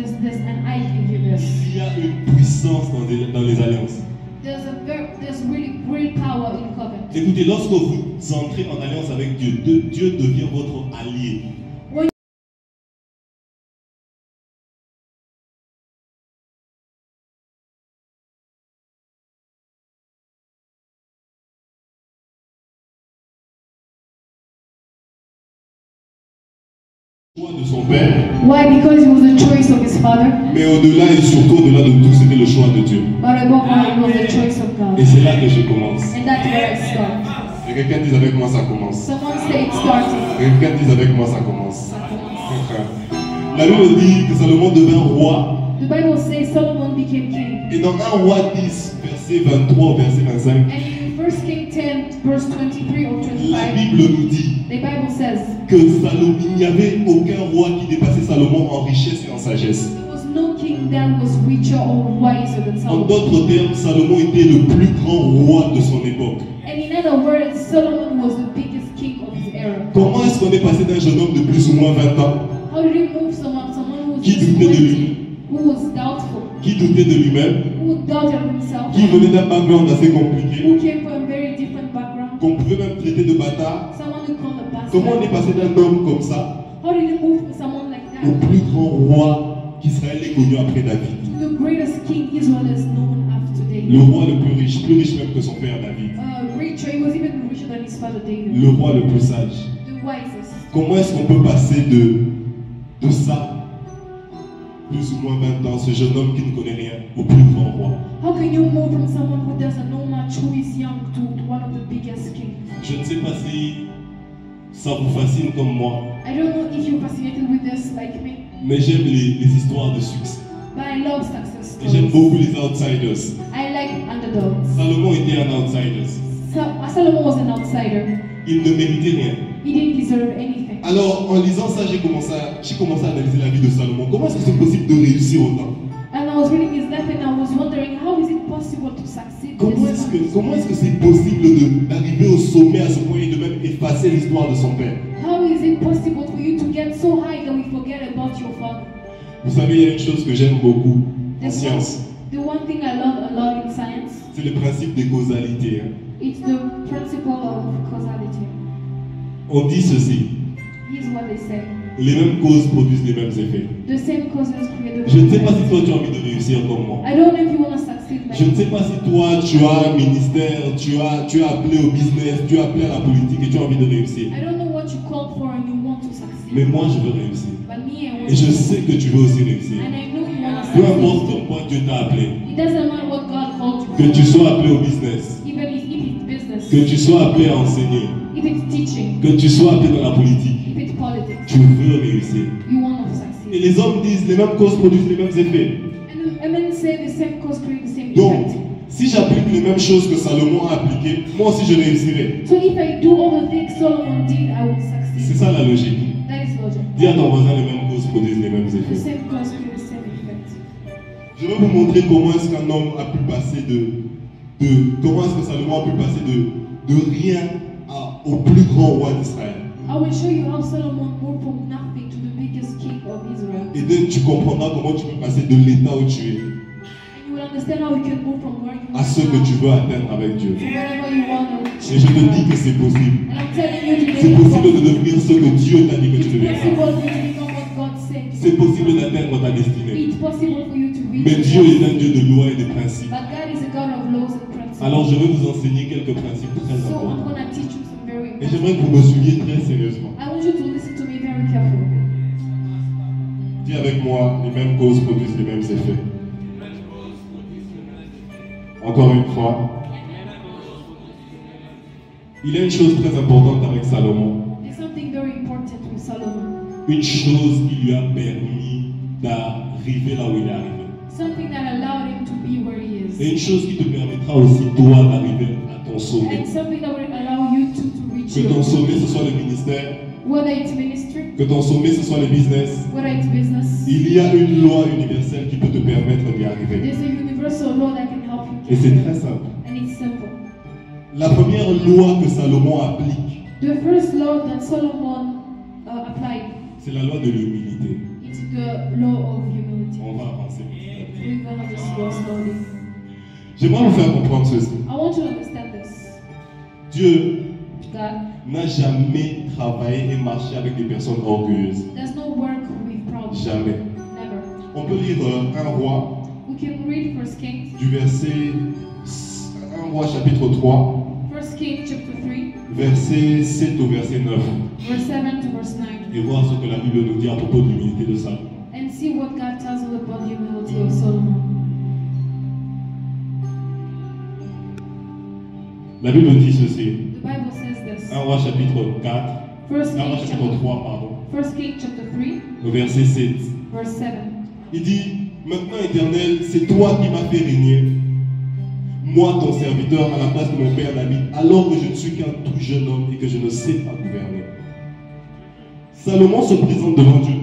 and I give you this. Il y a une puissance dans les alliances. There's really great power in covenant. Écoutez, lorsque vous entrez en alliance avec Dieu, Dieu devient votre allié. De son père. Why? Because it was the choice of his father. Mais au-delà et surtout au-delà de tout, c'était le choix de Dieu. But above all, it was the choice of God. Et c'est là que je commence. And that's where I start. Et quelqu'un dise avec moi ça commence. Someone say it started. Et quelqu'un dise avec moi ça commence. La Bible dit que Salomon devint roi. The Bible says Solomon became king. Et dans 1 roi 10, verset 23 au verset 25. And in 1 Kings 10, verse 23 or 25. La Bible nous dit. The Bible says Que Salomon, il n'y avait aucun roi qui dépassait Salomon en richesse et en sagesse. there was no king that was richer or wiser than En Solomon. d'autres termes, Salomon était le plus grand roi de son époque. And in other words, Solomon was the biggest king of his era. Comment est-ce qu'on est passé d'un jeune homme de plus ou moins 20 ans How did he move someone who was qui just doutait de 20, lui, who was doubtful, qui doutait de lui-même, who doubted himself, qui venait d'un background assez compliqué, who came from a very different background, qu'on pouvait même traiter de bâtard? someone who called a bastard? Comment on est passé d'un homme comme ça How did he move from someone like au that plus grand roi qu'Israël ait connu après David? to the greatest king Israel has known after David? Le roi le plus riche même que son père David. Richer, he was even richer than his father David. Le roi le plus sage. The wisest. Comment est-ce qu'on peut passer de ça, plus ou moins 20 ans, ce jeune homme qui ne connaît rien, au plus grand roi? How can you move from someone who doesn't know much, who is young, to one of the biggest kings? Je ne sais pas si ça vous fascine comme moi, I don't know if you're fascinated with this like me, mais j'aime les histoires de succès. but I love success Et j'aime stories. beaucoup les outsiders. I like underdogs. Salomon était un outsider. Solomon was an outsider. Il ne méritait rien. He didn't deserve anything. Alors, en lisant ça, j'ai commencé à analyser la vie de Salomon. Comment est-ce que c'est possible de réussir autant? And I was reading his life and I was wondering, how is it possible to succeed Comment this much? comment est-ce que c'est possible d'arriver au sommet à ce point et de même effacer l'histoire de son père? How is it possible for you to get so high that we forget about your father? Vous savez, il y a une chose que j'aime beaucoup en The science. one thing I love a lot in science, C'est le principe des causalités. Hein. it's the principle of causality. On dit ceci. Here's what they say. Les mêmes causes produisent les mêmes effets. The same causes create the Je ne sais pas si toi tu as envie de réussir comme moi. I don't know if you want to succeed like Je ne sais pas si toi tu as un ministère, tu as appelé au business, tu as appelé à la politique et tu as envie de réussir. I don't know what you called for and you want to succeed. Mais moi je veux réussir. But me, I want Et je to sais que tu veux aussi réussir. And I know you want to Peu succeed. importe dans quoi Dieu t'a appelé. It doesn't matter what God called you Que for. tu sois appelé au business, Even if it's business, que tu sois appelé à enseigner, if it's teaching, que tu sois appelé dans la politique, if it's politics, tu veux réussir. you want to Et succeed. les hommes disent les mêmes causes produisent les mêmes effets. And men say the same cause create the same Donc, effect. si j'applique les mêmes choses que Salomon a appliquées, moi aussi je réussirai. So if I do all the things Solomon did, I will C'est succeed. ça la logique. That is logic. Dis à ton voisin les mêmes causes produisent les mêmes The effets. same cause create the same effect. Je vais vous montrer comment est-ce qu'un homme a pu passer comment est-ce que Salomon a pu passer de rien au plus grand roi d'Israël. I will show you how Solomon moved from nothing to the biggest king of Israel. Et donc tu comprendras comment tu peux passer de l'état où tu es And you will understand how you can move from where you à ce que tu veux atteindre avec Dieu. to wherever you want to. Et je te dis que c'est possible. And I'm telling you today, C'est possible de devenir ce que Dieu t'a dit que tu it's deviendras. possible for you to become what God said. C'est possible d'atteindre ta destinée. It's possible for you to reach. Mais Dieu est un Dieu de loi et de principes. But God is a God of laws and principles. Alors je vais vous enseigner quelques principes très So I'm importants. going to teach you some very Et important. j'aimerais que vous me suiviez très sérieusement. I want you to listen to me very carefully. Dis avec moi, les mêmes causes produisent les mêmes effets. Encore une fois. Il y a une chose très importante avec Salomon. There's something very important with Solomon. Une chose qui lui a permis d'arriver là où il est arrivé. Something that allowed him to be where he Et is. une chose qui te permettra aussi toi d'arriver à ton sommet. And something that will allow you to reach Que ton your sommet ce soit le ministère, whether it's ministry, que ton sommet ce soit le business. whether it's business. Il y a une loi universelle qui peut te permettre d'y arriver. There's a universal law that can help you Et get c'est there. très simple. And it's simple. La première loi que Salomon applique, The first law that Solomon applied, c'est la loi de l'humilité. it's the law of humility. J'aimerais vous faire comprendre ceci. I want you to understand this. Dieu God n'a jamais travaillé et marché avec des personnes orgueilleuses. does not work with proud people. Jamais. Never. On peut lire un roi We can read 1 Kings. du verset 1 roi chapitre 3, 1 Kings chapter 3, verset 7 au verset 9 verse 7 to verse 9. et voir ce que la Bible nous dit à propos de l'humilité de Salomon. And see what God tells us about the humility of Solomon. La Bible dit ceci. The Bible says this. 1 roi chapitre 4, 1 1 roi Kings chapitre 3, pardon, 1 Kings chapter 3, au verset 7. verse 7. Il dit, maintenant Éternel, c'est toi qui m'as fait régner, moi ton serviteur, à la place de mon père David, alors que je ne suis qu'un tout jeune homme et que je ne sais pas gouverner. Salomon se présente devant Dieu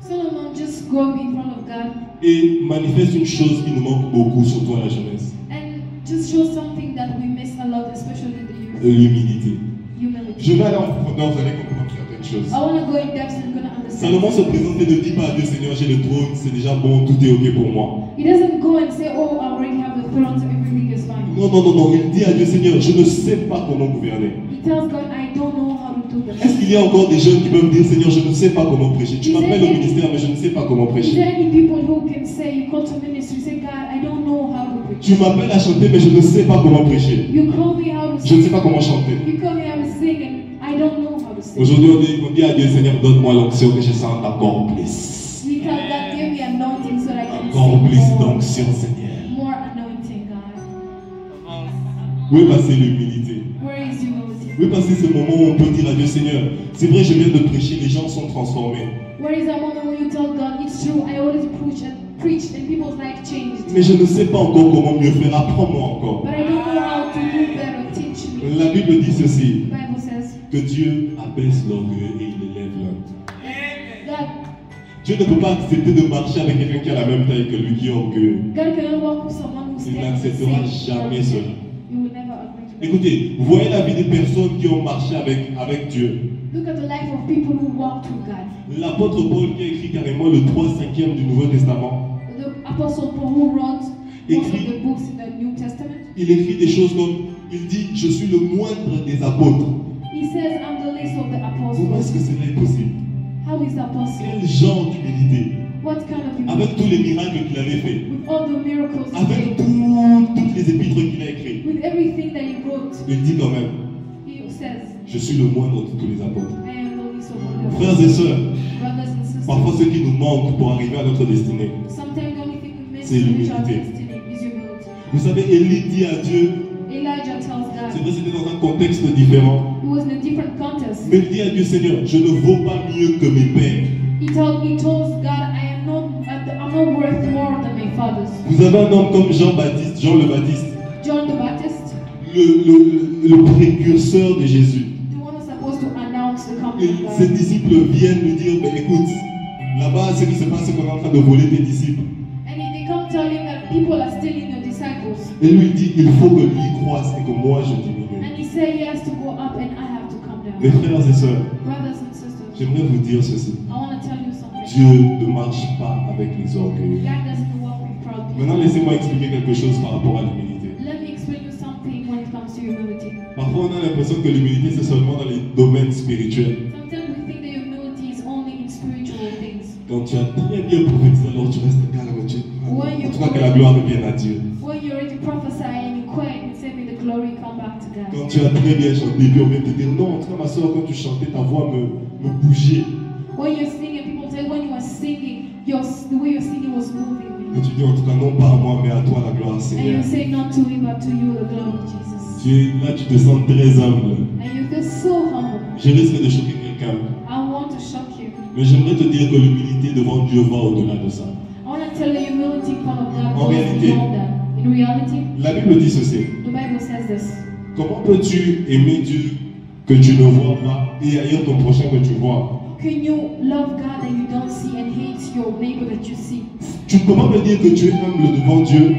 Solomon just go in front of God et manifeste une chose qui nous manque beaucoup, surtout à la jeunesse, and just show something that we miss a lot, especially the youth. l'humilité. Humility. Je vais aller en profondeur, vous allez comprendre certaines choses. I want to go in depth and you're going to understand. Salomon se présente et ne dit pas à Dieu, Seigneur, j'ai le trône, c'est déjà bon, tout est ok pour moi. He doesn't go and say, oh, I already have the throne, so everything is fine. Non, non, non, non, il dit à Dieu, Seigneur, je ne sais pas comment gouverner. He tells God, I don't know how to do Est-ce this. qu'il y a encore des jeunes qui peuvent dire, Seigneur, je ne sais pas comment prêcher. Tu m'appelles au ministère, mais je ne sais pas comment Is prêcher. there any people who can say, you call to ministry, say, God, I don't know how to preach. Tu m'appelles à chanter, mais je ne sais pas comment prêcher. You call me how to Je ne sais sing. pas comment chanter. You call me how to sing, and I don't know how to sing. Aujourd'hui, on dit à Dieu, Seigneur, donne-moi l'onction que je sente encore plus. We tell God, give me anointing so that I can Encore sing plus more. d'onction, Seigneur. More anointing, God. Où est passée l'humilité? Where is humility? Où est passé ce moment où on peut dire à Dieu, Seigneur, c'est vrai, je viens de prêcher, les gens sont transformés. Where is that moment when you tell God, it's true, I always preached and people's life changed. Mais je ne sais pas encore comment mieux faire, apprends-moi encore. But I don't know how to do better, teach me. La Bible dit ceci, The Bible says, que Dieu abaisse l'orgueil et il élève l'homme. God, Dieu ne peut pas accepter de marcher avec quelqu'un qui a la même taille que lui, qui est orgueilleux. God cannot walk with someone who's Il standing the n'acceptera same. jamais cela. You will never agree to that. Écoutez, vous voyez la vie des personnes qui ont marché avec Dieu. Look at the life of people who walked with God. L'apôtre Paul qui a écrit carrément le 3/5 du Nouveau Testament, The Apostle Paul who wrote most of Écrit. the books in the New Testament, il écrit des choses comme, il dit, je suis le moindre des apôtres. he says, I'm the least of the Comment est-ce que apostles. cela est possible? How is that possible? Quel genre d'humilité? What kind of Avec humility? tous les miracles qu'il avait fait, With all the miracles he avec did, toutes les épîtres qu'il a écrites, with everything that he wrote, il dit quand même, he says, je suis le moindre de tous les apôtres. I am the least of all the Frères et sœurs, brothers and sisters. parfois ce qui nous manque pour arriver à notre destinée, Sometimes the only thing we miss C'est to reach our l'humilité. destiny is humility. vous savez, Élie dit à Dieu, Elijah tells c'est God, vrai, c'était dans un contexte différent, it was in a different context. mais il dit à Dieu, Seigneur, je ne vaux pas mieux que mes pères. He told God, I'm not worth more than my fathers. Vous avez un homme comme Jean-Baptiste, Jean le Baptiste, John the Baptist, le précurseur de Jésus. the one who's supposed to announce the coming Et of ses God. disciples viennent lui dire, mais écoute, là-bas, ce qui se passe, c'est qu'on est en train de voler tes disciples. And they come tell him that people are stealing your disciples. Et lui dit, il faut que lui croisse et que moi je diminue. And he said he has to go up and I have to come Mes down. frères et sœurs, Brothers and sisters, j'aimerais vous dire ceci. I want to tell you something. Dieu ne marche pas avec les orgueils. God doesn't walk with proud people. Maintenant, laissez-moi expliquer quelque chose par rapport à l'humilité. Let me explain you something when it comes to humility. Parfois, on a l'impression que l'humilité, c'est seulement dans les domaines spirituels. Sometimes we think that humility is only in spiritual things. Quand tu as très bien prophétisé, alors tu restes calme. En tout cas, que la gloire revienne à Dieu. When you already prophesy and you quiet and say, may the glory come back to God. Quand tu as très bien chanté, puis on vient te dire, non, en tout cas, ma soeur, quand tu chantais, ta voix me bougeait. When you're singing, people say when you were singing, the way you're singing was moving Et me. tu dis, en tout cas, non pas à moi, mais à toi la gloire, And Seigneur. you say not to me, but to you, the glory of Jesus. Là, tu te sens très humble. And you feel so humble. Je risque de choquer quelqu'un. I want to shock you. Mais j'aimerais te dire que l'humilité devant Dieu va au-delà de ça. I want to tell you humility in front of God En goes réalité, beyond that. In reality, La Bible dit ceci. the Bible says this. Comment peux-tu aimer Dieu que tu ne vois pas et haïr ton prochain que tu vois? How can you love God that you don't see and hate your neighbor that you see? Comment me dire que tu es humble devant Dieu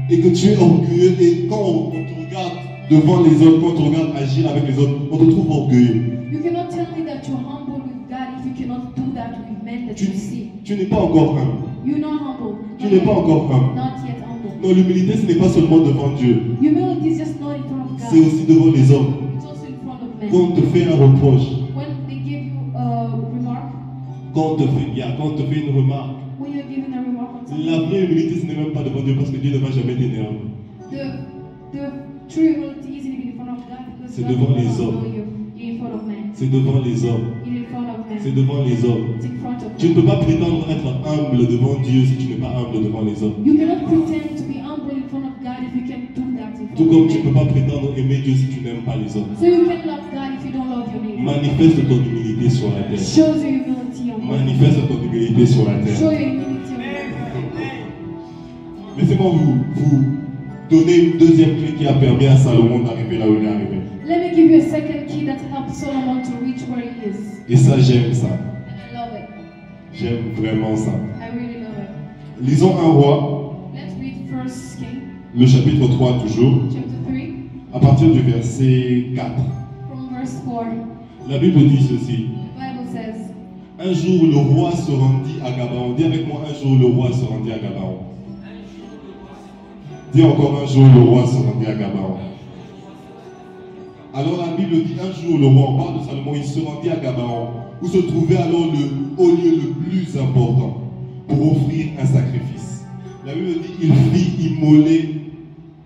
et que tu es orgueilleux et quand on te regarde devant les autres, quand on te regarde agir avec les autres, on te trouve orgueilleux. You cannot tell me that you're humble with God if you cannot do that with men that you see. Tu n'es pas encore humble. You're not humble. Tu n'es pas encore humble. Not yet humble. Non, l'humilité, ce n'est pas seulement devant Dieu, Humility is just not in front of c'est God. aussi devant les hommes. It's also in front of men. Quand on te fait un reproche, When they give you a remark, quand on te fait une remarque, when you're given a remark on something, la vraie humilité, ce n'est même pas devant Dieu parce que Dieu ne va jamais t'énerver. the true humility isn't even in front of God because C'est God devant will les not hommes. know you. You're in front of men. C'est devant les hommes. You're in front of men. C'est devant les hommes. It's in front of Tu ne men. peux pas prétendre être humble devant Dieu si tu n'es pas humble devant les hommes. You cannot pretend to be humble in front of God if you can't do that in Tout front comme of tu ne men. peux pas prétendre aimer Dieu si tu n'aimes pas les hommes. So you can't love God if you don't love your neighbor. Manifeste ton humilité sur la terre. Show your humility on earth. Manifeste ton humilité sur la Show terre. your humility on earth. Laissez-moi vous donner une deuxième clé qui a permis à Salomon d'arriver là où il est arrivé. Let me give you a second key that helps Solomon to reach where he is. Et ça, j'aime ça. And I love it. J'aime vraiment ça. I really love it. Lisons un roi, Let's read First King, le chapitre 3 toujours, chapter 3, à partir du verset 4. from verse 4. La Bible dit ceci. The Bible says, Un jour, le roi se rendit à Gabaon. Dis avec moi, un jour, le roi se rendit à Gabaon. Dis encore, un jour, le roi se rendit à Gabaon. Alors la Bible dit, un jour, le roi, on parle de Salomon, il se rendit à Gabaon, où se trouvait alors le haut lieu le plus important pour offrir un sacrifice. La Bible dit, il fit immoler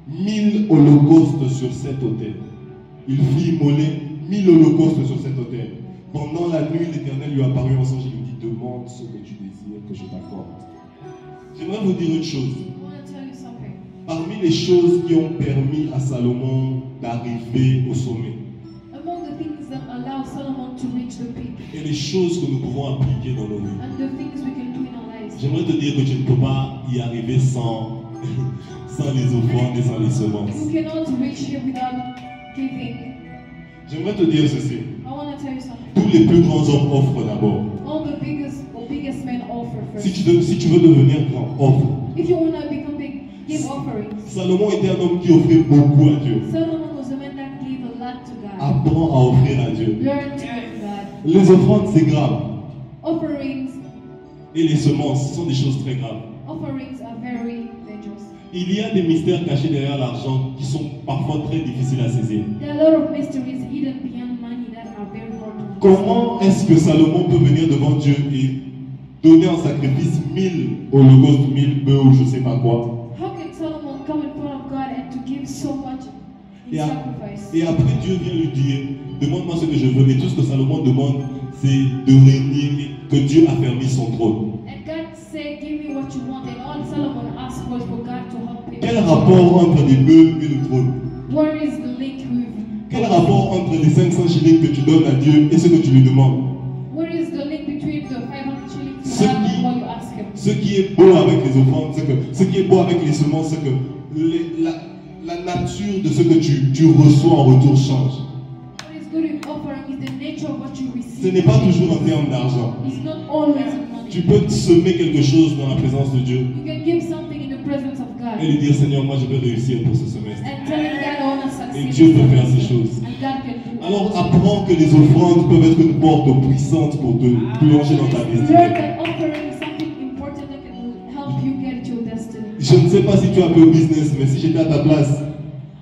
1000 holocaustes sur cet autel. Il fit immoler 1000 holocaustes sur cet autel. Pendant la nuit, l'Éternel lui apparut en songe et lui dit, demande ce que tu désires que je t'accorde. J'aimerais vous dire une chose. I want to tell you something. Parmi les choses qui ont permis à Salomon d'arriver au sommet, Among the things that allow Solomon to reach the peak et les choses que nous pouvons appliquer dans nos vies, and the things we can do in our lives, j'aimerais te dire que tu ne peux pas y arriver sans, sans les offrandes et sans les semences. you cannot reach here without giving. J'aimerais te dire ceci. I want to tell you something. Tous les plus grands hommes offrent d'abord. All the biggest men offer first. Si tu veux devenir grand, offre. If you want to become big, give offerings. Salomon était un homme qui offrait beaucoup à Dieu. Solomon was a man that gave a lot to God. Apprends à offrir à Dieu. Learn to give God. Les offrandes, c'est grave. Offerings, Et les semences sont des choses très graves. offerings are very dangerous. Il y a des mystères cachés derrière l'argent qui sont parfois très difficiles à saisir. There are a lot of mysteries hidden beyond money that are very hard to understand. Comment est-ce que Salomon peut venir devant Dieu et donner en sacrifice 1000 holocaustes, 1000 bœufs ou je sais pas quoi? How can Solomon come in front of God and to give so much in Et, sacrifice? et après Dieu vient lui dire, demande-moi ce que je veux. Et tout ce que Salomon demande, c'est de régner, que Dieu affermisse son trône. And God said, give me what you want. And all Solomon asked was for God to help him. Quel rapport entre les bœufs et le trône? Where is the link with? Quel rapport entre les 500 shillings que tu donnes à Dieu et ce que tu lui demandes? Where is the link between the 500 shillings Ce to God qui- and what you ask him? Ce qui est beau avec les offrandes, ce qui est beau avec les semences, c'est que la nature de ce que tu reçois en retour change. What is good in offering is the nature of what you Ce receive. n'est pas toujours en termes d'argent. It's not always in money. Tu peux semer quelque chose dans la présence de Dieu You can give something in the presence of God et lui dire, Seigneur, moi je veux réussir pour ce semestre. and telling God I want to succeed. Et Dieu peut faire ces in choses. And God can do it. Alors apprends que les offrandes peuvent être une porte puissante pour te plonger dans ta Learn destinée. that offering is something important that can help you get to your destiny. Je ne sais pas si tu as fait au business, mais si j'étais à ta place,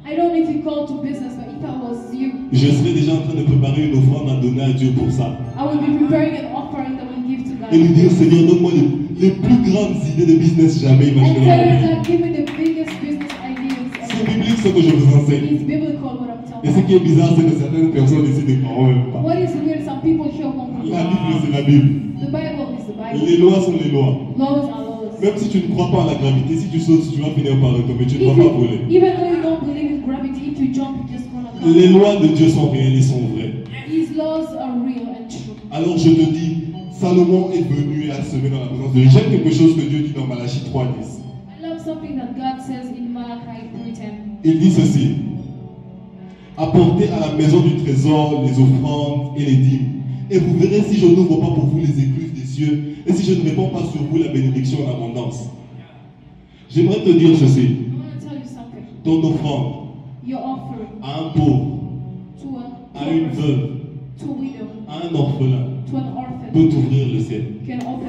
I don't know if you call to business, but if I was you, je serais déjà en train de préparer une offrande à donner à Dieu pour ça. I would be preparing an offering that will give to God. Et lui dire, Seigneur, donne-moi les plus grandes idées de business jamais And imaginées dans ma telling vie. God, give me the biggest business ideas. C'est biblique ce que je vous enseigne. It's biblical what I'm Et telling ce you. qui est bizarre, c'est que certaines personnes ici ne croient même pas. What is weird, some people here won't La believe. Bible, c'est la Bible. The Bible is the Bible. Les lois sont les lois. Laws are laws. Même si tu ne crois pas à la gravité, si tu sautes, tu vas finir par retomber. Tu ne If vas pas voler. even though you don't believe in gravity, if you jump, you're just gonna Les fall. lois de Dieu sont réelles et sont vraies. These laws are real and true. Alors je te dis, Salomon est venu et a semé dans la présence de Dieu. J'aime quelque chose que Dieu dit dans Malachie 3:10. I love something that God says in Malachi 3:10. Il dit ceci: apportez à la maison du trésor les offrandes et les dîmes, et vous verrez si je n'ouvre pas pour vous les écluses des cieux, et si je ne répands pas sur vous la bénédiction en abondance. J'aimerais te dire ceci: I want to tell you something. ton offrande Your offering à un pauvre, à une veuve, to a widow, à un orphelin to an orphan, peut ouvrir le ciel. can open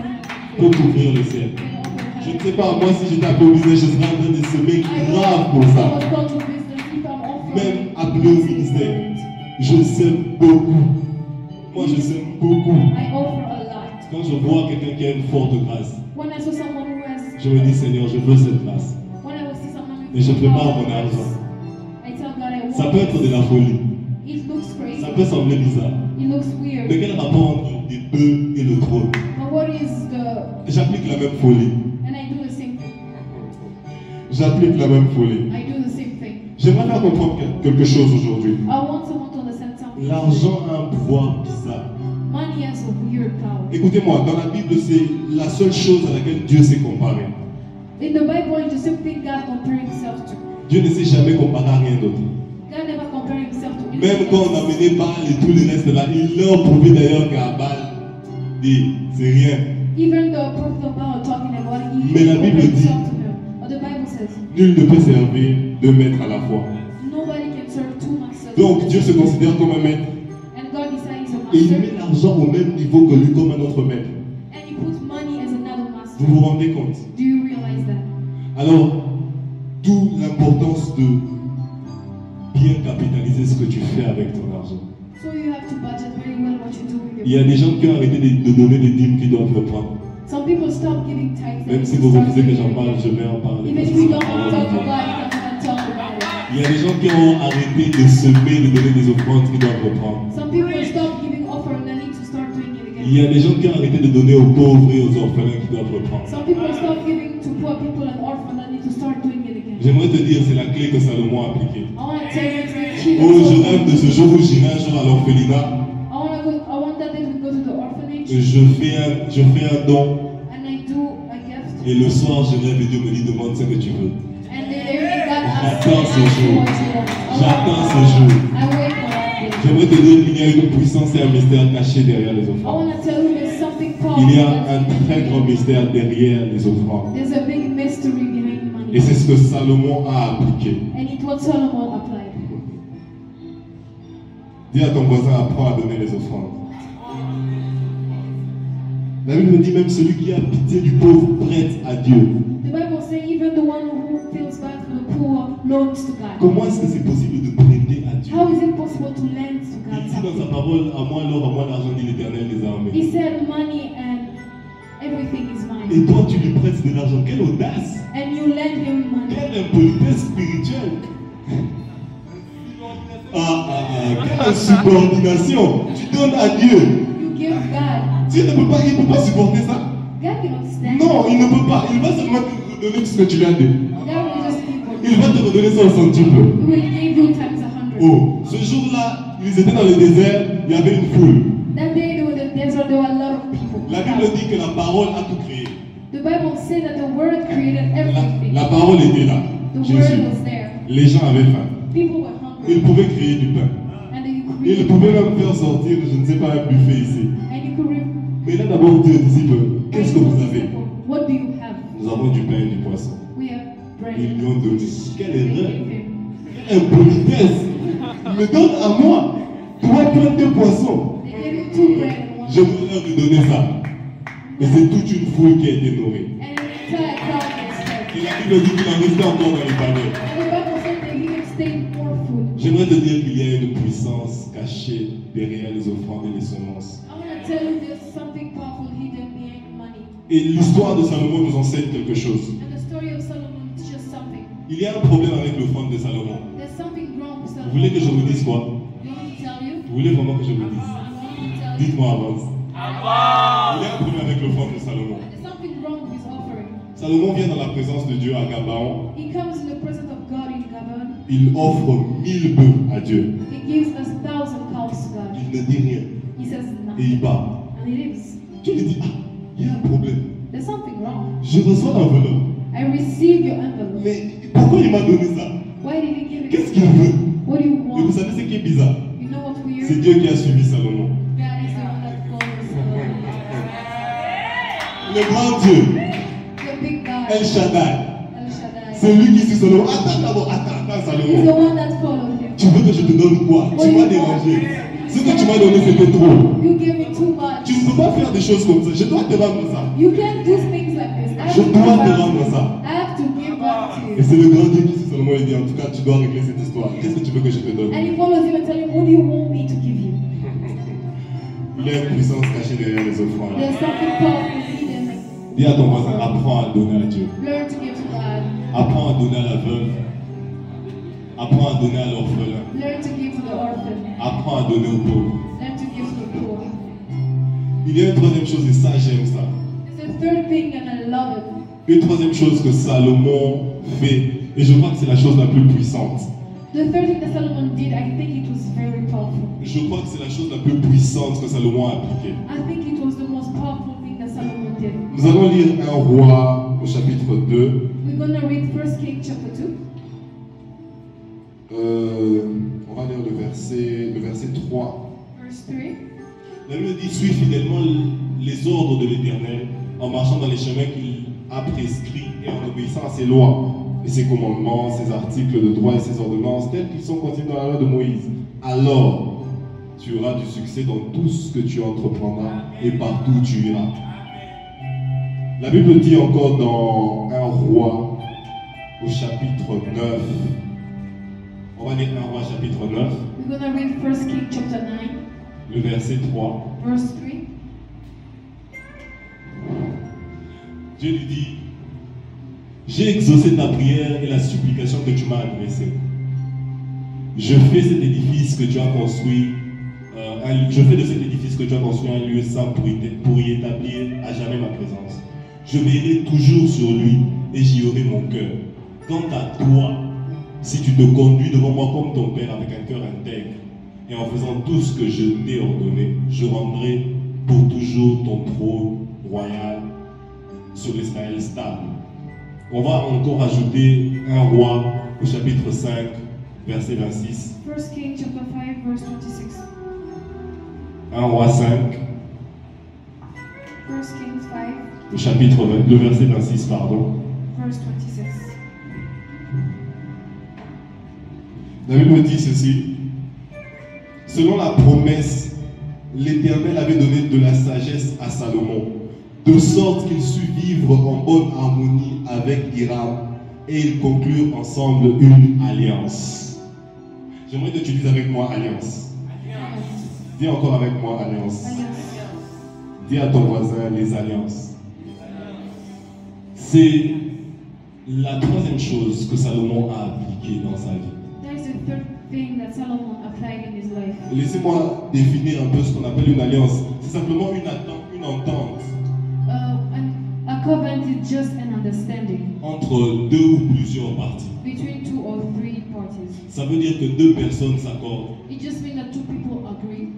Peut heaven. ouvrir le ciel. Can open Je ne sais pas, moi si j'étais appelé au business, je serais en train de semer grave pour ça. Même appelé au ministère, je sème beaucoup. Moi je sème beaucoup. I offer a lot. Quand je vois quelqu'un qui a une forte grâce, When I saw someone who has, je me dis Seigneur, je veux cette grâce. when I see someone Et je with prépare power, mon argent. I tell God I want Ça peut être de this. la folie. It looks crazy. Ça peut sembler bizarre. It looks weird. Mais quel rapport entre des bœufs et le trône? But what is the? J'applique la même folie. And I do the same thing. J'applique la même folie. I do the same thing. J'aimerais faire comprendre quelque chose aujourd'hui. I want someone to understand something. L'argent a un pouvoir bizarre. Money has a weird power. Écoutez-moi, dans la Bible, c'est la seule chose à laquelle Dieu s'est comparé. In the Bible, it's the same thing God compared himself to. Dieu ne s'est jamais comparé à rien d'autre. God never compared himself to Même anything quand on a else. mené Baal et tout le reste là, il leur prouvait d'ailleurs qu'à Baal, dit, c'est rien. Even the prophet of Baal talking about it, he Mais la Bible compared dit- himself to him. But the Bible says Nul ne peut servir deux maîtres à la fois. nobody can serve two masters. Donc Dieu se considère comme un maître And God decides a et il master, met l'argent au même niveau que lui comme un autre maître. and He puts money as another master. Vous vous rendez compte? Do you realize that? Alors, d'où l'importance de bien capitaliser ce que tu fais avec ton argent. So you have to budget very well what you do with Il y your a des gens qui ont arrêté de donner des dîmes qui doivent le prendre. Some people stop giving tithes. Même and si they vous start refusez que giving j'en parle, again. je vais en parler. Even parce if que you c'est don't la want to parole talk de Dieu. about it, I'm going to talk about it. Il y a des gens qui ont arrêté de semer, de donner des offrandes qui doivent reprendre. Some people stop giving offering and need to start doing it again. Il y a des gens qui ont arrêté de donner aux pauvres et aux orphelins qui doivent reprendre. Some people stop giving to poor people and orphans and need to start doing it again. J'aimerais te dire, c'est la clé que Salomon a appliquée. I want to tell you it's the key. Oh, je rêve de ce jour où j'irai un jour à l'orphelinat. I want that day to go to the orphanage Je fais un don and I do a gift. et le soir je rêve et Dieu me dit demande ce que tu veux. And then every God asks J'attends ce jour. what you want. J'attends ce jour. I wait for that day. J'aimerais te dire qu'il y a une puissance et un mystère caché derrière les I offrandes. want to tell you there's something Il y a powerful. un très grand mystère derrière les offrandes. There's a big mystery behind money. Et c'est ce que Salomon a appliqué. And it's what Solomon applied. Dis à ton voisin, apprends à donner les offrandes. La Bible dit même celui qui a pitié du pauvre prête à Dieu. The Bible says even the one who feels bad for the poor loans to God. Comment est-ce que c'est possible de prêter à Dieu? How is it possible to lend to Il dit dans God? sa parole, à moi l'or, à moi l'argent, dit l'Éternel des armées. He said money and everything is mine. Et toi tu lui prêtes de l'argent. Quelle audace! And you lend him money. Quelle impolitesse spirituelle! Quelle insubordination! Tu donnes à Dieu. You give God. Dieu ne peut pas, il ne peut pas supporter ça. God cannot stand. Non, il ne peut pas. Il va seulement te redonner ce que tu lui as donné. God will just give you. Il va te redonner ça au centuple. He will give you times 100. Oh, ce jour-là, ils étaient dans le désert, il y avait une foule. That day they were in the desert, there were a lot of people. La Bible dit que la parole a tout créé. The Bible said that the Word created everything. La parole était là. The Jésus. Word was there. Les gens avaient faim. People were hungry. Ils pouvaient créer du pain. And they Ils created. pouvaient même faire sortir, je ne sais pas, un buffet ici. And you could read. Mais là d'abord, Dieu disciple, qu'est-ce que vous avez? What do you have? Nous avons du pain et du poisson. We have bread. Ils lui ont donné. Quelle They erreur! gave him. Quelle impolitesse! Me donne à moi! Toi, plein de poissons! They gave him 2 bread and 1 Je voulais leur donner ça. Et c'est toute une foule qui a été nourrie. And an entire crowd was fed. Et la Bible dit qu'il en restait encore dans les paniers. And the Bible said that he can stay more food. J'aimerais te dire qu'il y a une puissance cachée derrière les offrandes et les semences. I want to tell you there's something powerful hidden behind money. Et l'histoire de Salomon nous enseigne quelque chose. And the story of Solomon teaches something. Il y a un problème avec l'offrande de Salomon. There's something wrong with Vous Solomon. voulez que je vous dise quoi? You want me to tell you? Vous voulez vraiment que je vous dise? I want me to tell you. Dites-moi avance. Il y a un problème avec l'offrande de Salomon. There's something wrong with his offering. Salomon vient dans la présence de Dieu à Gabaon. He comes in the presence of God in Gabon. Il offre 1000 bœufs à Dieu. He gives us 1,000 cows to God. Il ne dit rien. He says Et nothing. il part. And he leaves. Dieu lui dit, ah, il y a un problème. There's something wrong. Je reçois l'enveloppe. I received your envelope. Mais pourquoi il m'a donné ça? Why did he give it? Qu'est-ce qu'il veut? What do you Et vous want? savez ce qui est bizarre? You know what's weird? C'est Dieu qui a suivi Salomon. God is the one that follows Solomon. Le grand Dieu, The big God. El Shaddai, El Shaddai. c'est lui qui suit Salomon. Attends d'abord, attends He's the Salomon. one that followed him. Tu veux que je te donne quoi? Tu m'as dérangé. Ce que tu m'as donné, c'était trop. You gave me too much. Tu ne peux pas faire des choses comme ça. Je dois te rendre ça. You can't do things like this. I have Je to dois give te back rendre to you. ça. I have to give back to Et you. c'est le grand Dieu qui dit seulement, il dit, en tout cas, tu dois régler cette histoire. Qu'est-ce que tu veux que je te donne? And he follows you and tells you, what do you want me to give you? Il y a une puissance cachée derrière les offrandes. There's something powerful hidden. Dis à ton voisin, apprends à donner à Dieu. Learn to give to God. Apprends à donner à la veuve. Apprends à donner à l'orphelin. Learn to give to the orphan. Apprends à donner aux pauvres. Learn to give to the poor. Il y a une troisième chose, et ça, j'aime ça. There's a third thing, and I love it. Une troisième chose que Salomon fait, et je crois que c'est la chose la plus puissante. The third thing that Solomon did, I think it was very powerful. Je crois que c'est la chose la plus puissante que Salomon a appliquée. I think it was the most powerful thing that Solomon did. Nous allons lire 1 Roi au chapitre 2. We're going to read 1 Kings chapter 2, On va lire le verset 3. verse 3. La Bible dit, suis fidèlement les ordres de l'Éternel en marchant dans les chemins qu'il a prescrits et en obéissant à ses lois et ses commandements, ses articles de droit et ses ordonnances tels qu'ils sont contenus dans la loi de Moïse. Alors, tu auras du succès dans tout ce que tu entreprendras et partout où tu iras. La Bible dit encore dans 1 Roi au chapitre 9. On va lire 1 Roi chapitre 9, We're going to read 1 Kings chapter 9, le verset 3. verse 3. Dieu lui dit, j'ai exaucé ta prière et la supplication que tu m'as adressée. Je fais cet édifice que tu as construit, je fais de cet édifice que tu as construit un lieu saint pour y établir à jamais ma présence. Je veillerai toujours sur lui et j'y aurai mon cœur. Quant à toi, si tu te conduis devant moi comme ton père avec un cœur intègre et en faisant tout ce que je t'ai ordonné, je rendrai pour toujours ton trône royal sur Israël stable. On va encore ajouter 1 Roi au chapitre 5, verset 26. 1 Kings chapter 5, verse 26. 1 Roi 5, 1 Kings 5, le chapitre 20, le verset 26, pardon. verse 26. La Bible dit ceci. Selon la promesse, l'Éternel avait donné de la sagesse à Salomon, de sorte qu'il sut vivre en bonne harmonie avec Hiram, et ils conclurent ensemble une alliance. J'aimerais que tu dises avec moi alliance. Dis encore avec moi alliance. Dis à ton voisin les alliances. C'est la troisième chose que Salomon a appliquée dans sa vie. That is the third thing that Solomon applied in his life. Laissez-moi définir un peu ce qu'on appelle une alliance. C'est simplement une entente A covenant is just an understanding entre deux ou plusieurs parties. between 2 or 3 parties. Ça veut dire que deux personnes s'accordent It just means that 2 people agree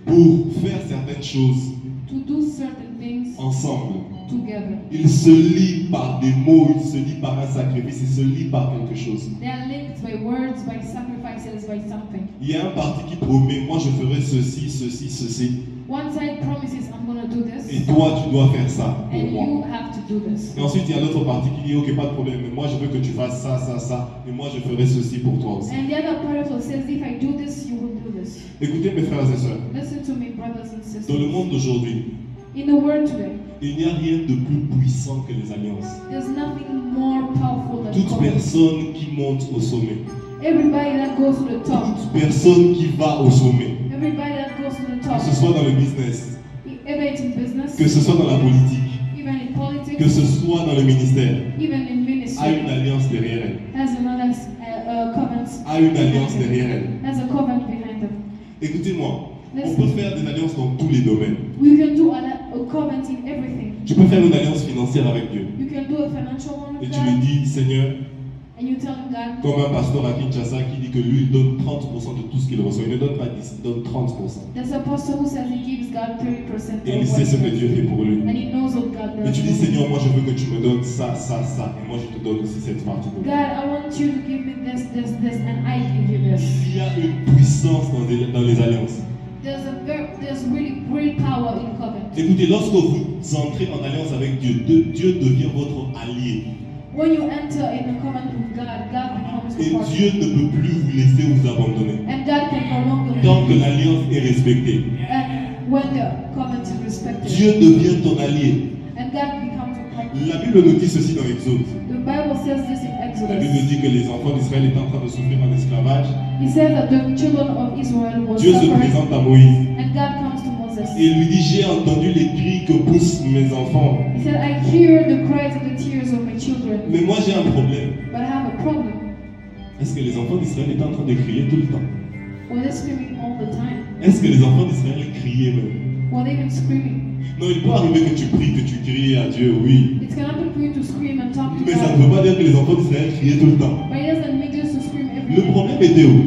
pour faire certaines choses to do certain things ensemble. together. Ils se lient par des mots, ils se lient par un sacrifice, ils se lient par quelque chose. They are linked by words, by sacrifices, by something. Il y a un parti qui promet, moi je ferai ceci, ceci, ceci. One side promises, I'm going to do Et this, toi tu dois faire ça pour and moi. you have to do this. Et ensuite il y a l'autre partie qui dit, ok, pas de problème, mais moi je veux que tu fasses ça, ça, ça, et moi je ferai ceci pour toi aussi. And the other part also says, if I do this, you will do this. Écoutez mes frères et sœurs, Listen to me, brothers and dans le sisters. monde d'aujourd'hui, In the world today, il n'y a rien de plus puissant que les alliances. there's nothing more powerful than Toute covenant. personne qui monte au sommet, Everybody that goes to the top, toute personne qui va au sommet, everybody that goes to the que top, ce soit dans le business, even in business, que ce soit dans la politique, even in que politics, ce soit dans le ministère, even in a une ministry, alliance derrière elle. has another covenant. A une alliance derrière elle. Has a covenant behind them. Écoutez-moi, on peut faire des alliances dans tous les domaines. We can do a covenant in everything. Tu peux faire une alliance financière avec Dieu. You can do a financial one Et with tu lui God, dis, Seigneur, and you tell him, God, comme un pasteur à Kinshasa qui dit que lui, il donne 30% de tout ce qu'il reçoit. Il ne donne pas 10, il donne 30%. there's a pastor who says he gives God 30% Et il of sait what ce que he Dieu does. fait pour lui. And he knows what God Et does. tu dis, Seigneur, moi je veux que tu me donnes ça, ça, ça. Et moi je te donne aussi cette partie de God, moi. I want you to give me this, and I give you this. Il y a une puissance dans les alliances. There's really great power in covenant. Écoutez, lorsque vous entrez en alliance avec Dieu, Dieu devient votre allié. When you enter in a covenant with God, God becomes Et your partner. Dieu ne peut plus vous laisser vous abandonner. And God can no longer Tant que l'alliance est respectée, and when the covenant is respected, Dieu devient ton allié. and God becomes your partner. La Bible nous dit ceci dans Exode. The Bible says this in La Bible Exodus. dit que les enfants d'Israël étaient en train de souffrir en esclavage. He said that the children of Israel were Dieu se suffering, présente à Moïse and God comes to Moses. et il lui dit, j'ai entendu les cris que poussent mes enfants. He said, I hear the cries and the tears of my children, Mais moi j'ai un problème. but I have a problem. Est-ce que les enfants d'Israël étaient en train de crier tout le temps? Were they screaming all the time? Est-ce que les enfants d'Israël criaient même? Were they even screaming? Non, il peut arriver que tu pries, que tu cries à Dieu, oui. It's going to happen for you to scream and talk to Mais ça ne God, veut pas dire que les enfants d'Israël criaient tout le temps. but it doesn't make us to scream every Le day. problème était où?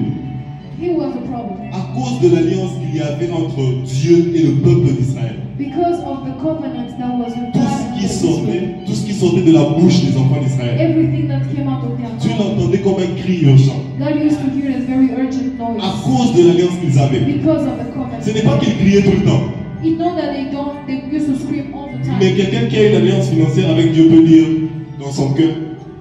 Here was the problem. À cause de l'alliance qu'il y avait entre Dieu et le peuple d'Israël. Because of the covenant that was with Tout God ce and qui Israel, sortait, tout ce qui sortait de la bouche des enfants d'Israël, everything that came out of their Dieu mouth, l'entendait comme un cri urgent. God used to hear it as very urgent À noise cause de l'alliance qu'ils avaient. because of the Ce n'est covenant. pas qu'ils criaient tout le temps. It's not that they used to scream all the Mais time, quelqu'un qui a une alliance financière avec Dieu peut dire dans son cœur,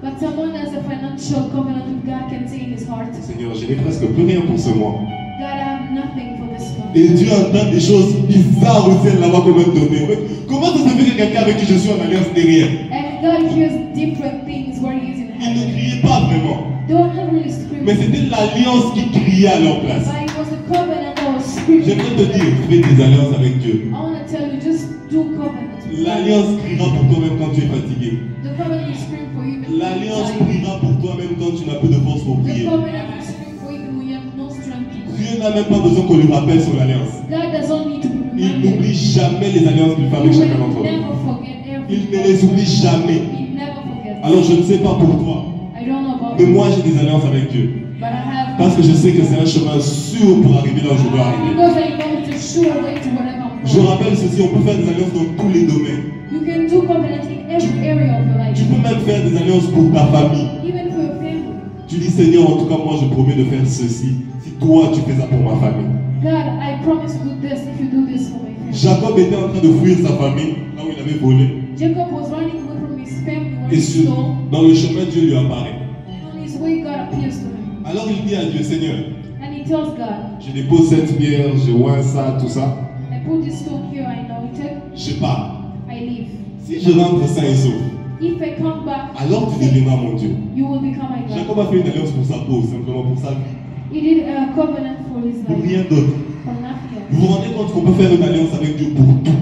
but someone has a financial covenant with God can say in his heart, Seigneur, je n'ai presque plus rien pour ce mois. God, I have nothing for this month. Et Dieu entend des choses bizarres au ciel là-bas comme un tonnerre. Comment ça se fait que quelqu'un avec qui je suis en alliance derrière? And God hears different things where he is in Ils ne heaven. criaient pas vraiment. They were not really Mais screaming, c'était l'alliance qui criait à leur place. but it was the covenant that was screaming. J'aimerais te dire, fais des alliances avec Dieu. I want to tell you, just do covenant. L'alliance criera pour toi même quand tu es fatigué. The covenant will scream for you even when L'alliance you're tired. priera pour toi même quand tu n'as plus de force pour The prier. covenant will scream for you even when you have no strength. Dieu n'a même pas besoin qu'on lui rappelle son alliance. God doesn't need to be Il reminded. n'oublie jamais les alliances qu'il fait He avec chacun will d'entre nous. never forget Il everything. ne les oublie jamais. He never forgets. Alors je ne sais pas pour toi, I don't know about mais you, moi j'ai des alliances avec Dieu. but I have Parce que je sais que c'est un chemin sûr pour arriver là où je dois arriver. because I know it's a sure way to whatever I'm Je going. rappelle ceci, on peut faire des alliances dans tous les domaines. You can do covenant in every area of your life, Tu peux même faire des alliances pour ta famille. even for your family. Tu dis Seigneur, en tout cas moi je promets de faire ceci. Si toi tu fais ça pour ma famille. God, I promise to do this if you do this for my family. Jacob était en train de fuir sa famille, là où il avait volé. Jacob was running away from his family when Et he stole. dans le chemin, Dieu lui apparaît. On his way, God appears to him. Alors il dit à Dieu, Seigneur, And he tells God, je dépose cette pierre, je vois ça, tout ça. I put this stone here, I anointed, Je pars. I leave. Si je rentre sain et sauf, If I come back, alors tu deviendras mon Dieu. you will become my God. Jacob a fait une alliance pour sa peau, simplement pour sa vie. He did a covenant for his Pour life, rien d'autre. for nothing else. Vous vous rendez compte qu'on peut faire une alliance avec Dieu pour tout.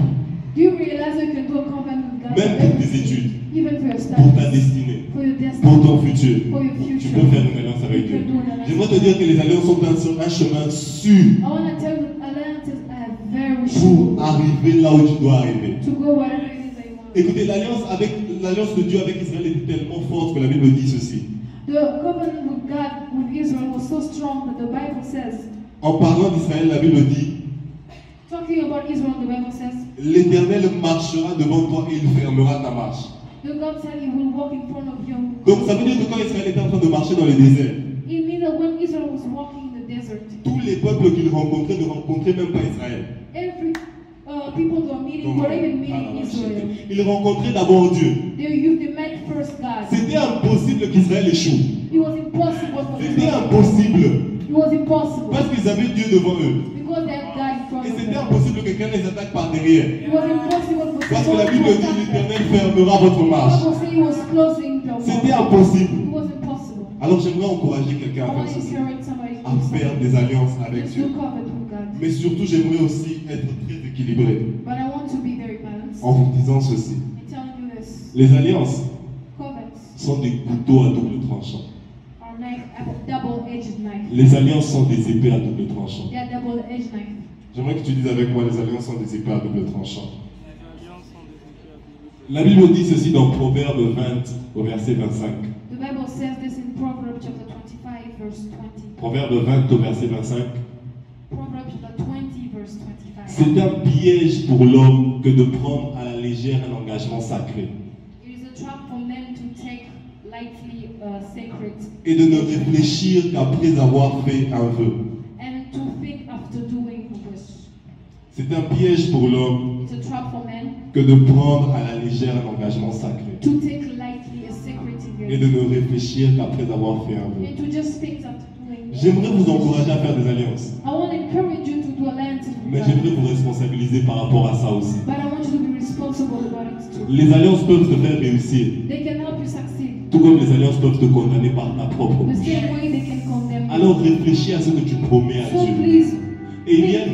Do you realize you can do a covenant with God Même for pour tes everything? études, Even for your pour ta studies, destinée, for your pour destiny, ton futur. for your Tu future. peux faire une alliance avec You Dieu. can do an alliance. J'aimerais te dire que les alliances sont un chemin sûr I want to tell you that alliances are very pour sure arriver là où tu dois arriver. to go wherever it is that you want. Écoutez, l'alliance de Dieu avec Israël était tellement forte que la Bible dit ceci. The covenant with God, with Israel, was so strong that the Bible says, En parlant d'Israël, la Bible dit, talking about Israel, the Bible says, l'Éternel marchera devant toi et il fermera ta marche. the God said He will walk in front of you. Donc ça veut dire que quand Israël était en train de marcher dans le désert, It means that when Israel was walking in the desert, tous les peuples qu'il rencontrait ne rencontraient même pas Israël. every people they were meeting were even meeting Israel. Ils rencontraient d'abord Dieu. They met first God. C'était impossible qu'Israël échoue. It was impossible for C'était Israel. impossible It was impossible parce qu'ils avaient Dieu devant eux. because they had God in front Et of c'était them. impossible que quelqu'un les attaque par derrière. It was impossible for Parce que la someone Bible to dit attack them. l'Éternel fermera votre The marche. Bible says He was closing the C'était wall. impossible. It was impossible. Alors j'aimerais encourager quelqu'un I à want faire to ceci, encourage somebody à to do faire something. des alliances avec Let's Dieu. do covenant with God. Mais surtout, j'aimerais aussi être très équilibré But I want to be very balanced. en vous disant ceci. I'm telling you this. Les alliances Covenants sont des couteaux à double tranchant. are double-edged knife. Les alliances sont des épées à double tranchant. They are double-edged knife. J'aimerais que tu dises avec moi, les alliances sont des épées à double tranchant. La Bible dit ceci dans Proverbe 20 au verset 25. The Bible says this in Proverbs chapter 25, verse 20. Proverbe 20 au verset 25. Proverbs chapter 20, verse 25. C'est un piège pour l'homme que de prendre à la légère un engagement sacré It is a trap for men to take lightly sacred et de ne réfléchir qu'après avoir fait un vœu. and to think after doing a wish. C'est un piège pour l'homme It's a trap for men que de prendre à la légère un engagement sacré to take lightly a sacred et de engagement ne réfléchir qu'après avoir fait un vœu. and to just think after doing. J'aimerais vous encourager à faire des alliances. I want to encourage you to do alliances with Mais God. j'aimerais vous responsabiliser par rapport à ça aussi. But I want you to be responsible about it too. Les alliances peuvent te faire réussir, They can help you succeed. tout comme les alliances peuvent te condamner par ta propre The bouche. same way they can condemn you. Alors réfléchis à ce que tu promets à So Dieu. please, Eliane,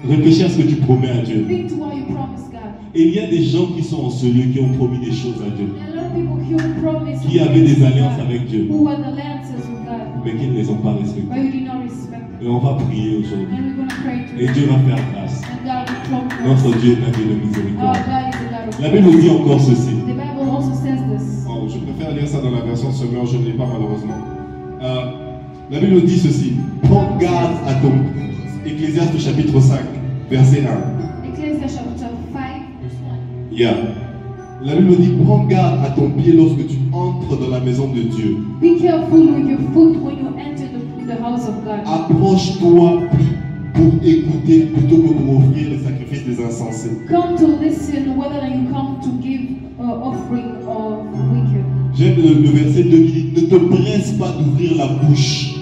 réfléchis à ce que tu promets à Dieu. think to what you promise God. Et il y a des gens qui sont en ce lieu qui ont promis des choses à Dieu, There are a lot of people who promise qui avaient des alliances avec Dieu, who had alliances with God, mais qui ne les ont pas but respectées. you did not respect them. Et on va prier aujourd'hui. And we're going to pray Et to Dieu God. va faire grâce. And God will come to us. Notre Dieu est un Dieu de Our miséricorde. God is a God of La Bible dit encore ceci. The Bible also says this. Oh, je préfère lire ça dans la version Semeur, je ne l'ai pas malheureusement. La Bible dit ceci. Prends garde à ton... Ecclésiaste chapitre 5, verset 1. Ecclesiastes chapter 5, verse 1. Yeah. La Bible dit, prends garde à ton pied lorsque tu entres dans la maison de Dieu. Be careful with your foot when you enter the house of God. Approche-toi pour écouter plutôt que pour offrir les sacrifices des insensés. Come to listen whether you come to give offering of wicked. J'aime le verset 2 qui dit, ne te presse pas d'ouvrir la bouche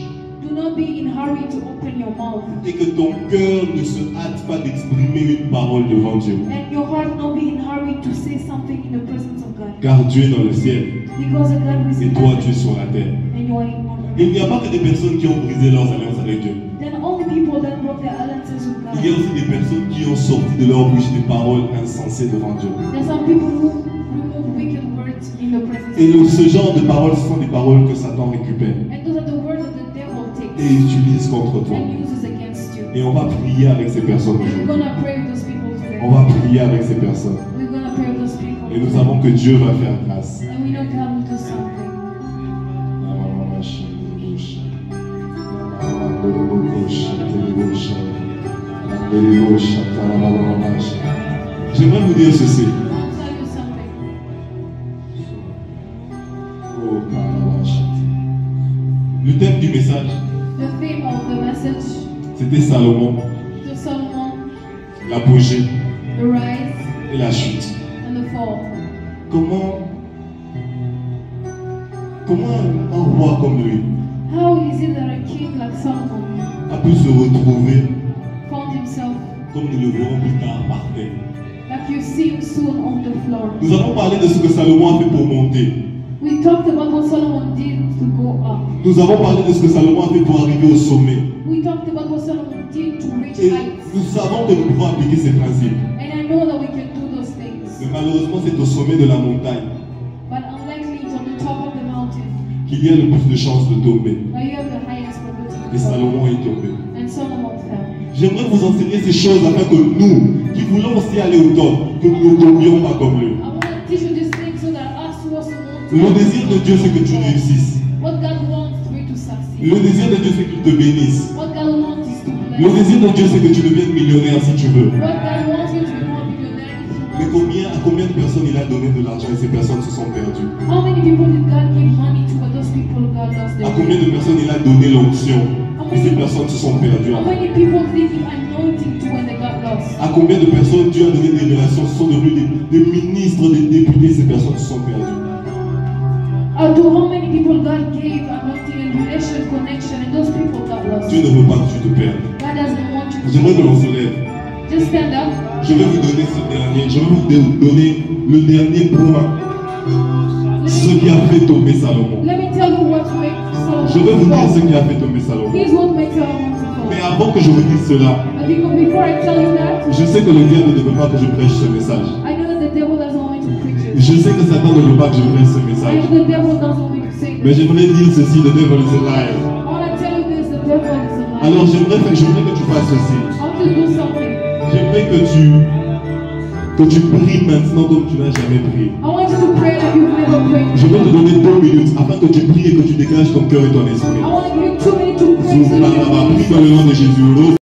Do not be in hurry to open your mouth. et que ton cœur ne se hâte pas d'exprimer une parole devant Dieu. And your heart not be in hurry to say something in the presence of God. Car Dieu est dans le ciel Because God is et toi tu es sur la terre. and you are in Il n'y a pas que des personnes qui ont brisé leurs alliances avec Dieu. Then all the people that broke their alliances with God. Il y a aussi des personnes qui ont sorti de leur bouche des paroles insensées devant Dieu. There's some people who remove wicked words in the presence Et of God. ce genre de paroles, ce sont des paroles que Satan récupère And those are the words that the devil takes et utilise contre toi. and uses against you. Et on va prier avec ces personnes And we're aujourd'hui. gonna pray with those people today. On va prier avec ces personnes. We're gonna pray with those people. Et nous savons que Dieu va faire grâce. And we know God will do something. J'aimerais vous dire ceci. I'll tell you something. Le thème du message, The theme of the message, c'était Salomon, to Solomon, l'apogée the rise et la chute. and the fall. Comment un roi comme lui How is it that a king like Solomon a pu se retrouver, found himself, comme nous le verrons plus tard, par terre? like you see him soon on the floor? Nous allons parler de ce que Salomon a fait pour monter. We talked about what Solomon did to go up. Nous avons parlé de ce que Salomon a fait pour arriver au sommet. We talked about what Solomon did to reach Et heights. nous savons que nous pouvons appliquer ces principes. And I know that we can do those things. Mais malheureusement, c'est au sommet de la montagne But unlikely it's on the top of the mountain qu'il y a le plus de chances de tomber. that you have the highest probability Et to fall. Salomon est tombé. And Solomon fell. J'aimerais vous enseigner ces choses afin que nous, qui voulons aussi aller au top, que nous ne tombions pas comme lui. I want to teach you these things so that us who also want Le désir de Dieu, c'est que tu réussisses. what God wants for you to succeed. Le désir de Dieu, c'est qu'il te bénisse. What God wants is to Le bless. désir de Dieu, c'est que tu deviennes millionnaire si tu veux. What God wants you to become a millionaire if you Mais want. à combien de personnes il a donné de l'argent et ces personnes se sont perdues? How many people did God give money to, but those people God lost À their combien de personnes il a donné l'onction et ces personnes se sont perdues? How many people did give anointing to when they got lost? À combien de personnes Dieu a donné des relations, se sont devenus des ministres, des députés, ces personnes se sont perdues? To how many people God gave anointing and relation, connection, and those people got lost? Dieu ne veut pas que tu te perdes. God doesn't want you to. J'aimerais que l'on se lève. Just stand up. Je vais vous donner ce dernier. Je vais vous donner le dernier point. Ce qui a fait tomber Salomon. Let me tell you what makes Solomon Je vais vous dire ce fall. qui a fait tomber Salomon. Here's what makes Solomon to fall. Mais avant que je vous dise cela, But before I tell you that, je sais que le diable ne veut pas que je prêche ce message. I know that the devil doesn't want me to preach it. Je sais que Satan ne veut pas que je prêche ce I message. know the devil doesn't want me to say Mais this. j'aimerais dire ceci, the devil is a liar. I want to tell you this, the devil is a liar. Alors j'aimerais que tu fasses ceci. I want to do something. J'aimerais que tu pries maintenant comme tu n'as jamais prié. I want you to pray like you've never prayed. Je vais te donner 2 minutes afin que tu pries et que tu dégages ton cœur et ton esprit. I want to give you 2 minutes to pray. So Prie dans le nom de Jésus.